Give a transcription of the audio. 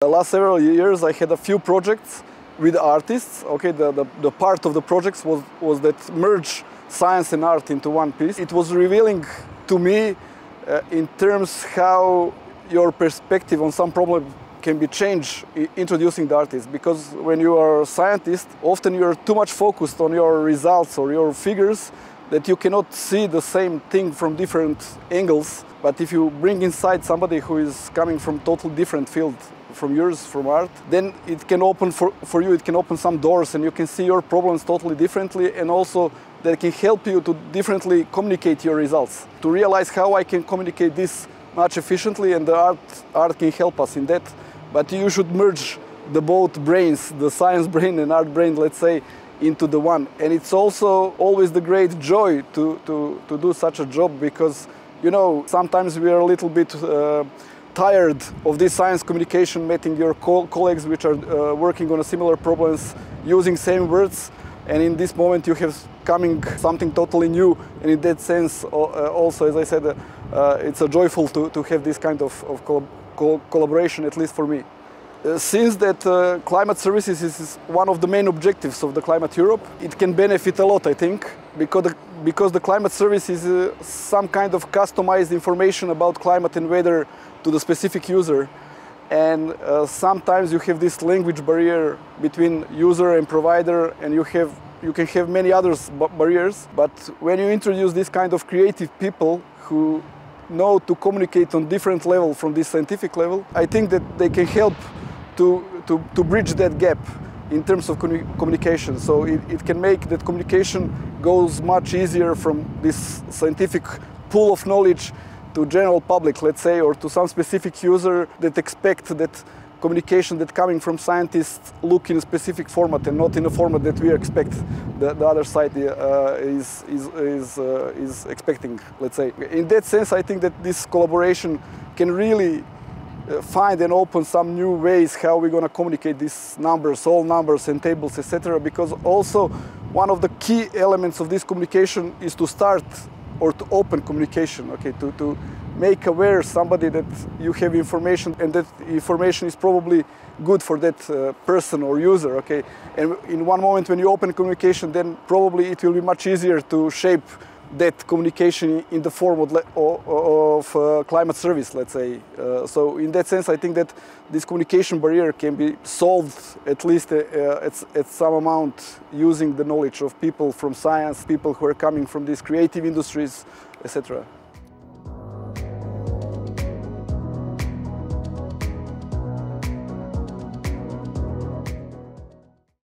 The last several years I had a few projects with artists. Okay, the part of the projects was that merge science and art into one piece. It was revealing to me in terms how your perspective on some problem can be changed introducing the artist, because when you are a scientist, often you are too much focused on your results or your figures that you cannot see the same thing from different angles. But if you bring inside somebody who is coming from totally different field from yours, from art, then it can open for you, it can open some doors and you can see your problems totally differently, and also that can help you to differently communicate your results, to realize how I can communicate this much efficiently, and the art can help us in that. But you should merge the both brains, the science brain and art brain, let's say, into the one. And it's also always the great joy to do such a job, because, you know, sometimes we are a little bit tired of this science communication, meeting your colleagues which are working on a similar problems, using same words, and in this moment you have coming something totally new. And in that sense, also, as I said, it's a joyful to have this kind of collaboration, at least for me. Since that climate services is one of the main objectives of the Climate Europe, it can benefit a lot, I think, because the climate service is some kind of customized information about climate and weather to the specific user. And sometimes you have this language barrier between user and provider, and you can have many other barriers. But when you introduce this kind of creative people who know to communicate on different level from this scientific level, I think that they can help to bridge that gap in terms of communication. So it can make that communication goes much easier from this scientific pool of knowledge to general public, let's say, or to some specific user that expect that communication that coming from scientists look in a specific format and not in a format that we expect the other side is expecting, let's say. In that sense, I think that this collaboration can really find and open some new ways how we're going to communicate these numbers, all numbers and tables, etc. Because also one of the key elements of this communication is to start or to open communication, okay, to make aware somebody that you have information and that information is probably good for that person or user, okay. And in one moment when you open communication, then probably it will be much easier to shape that communication in the form of climate service, let's say. So in that sense, I think that this communication barrier can be solved at least at some amount using the knowledge of people from science, people who are coming from these creative industries, etc.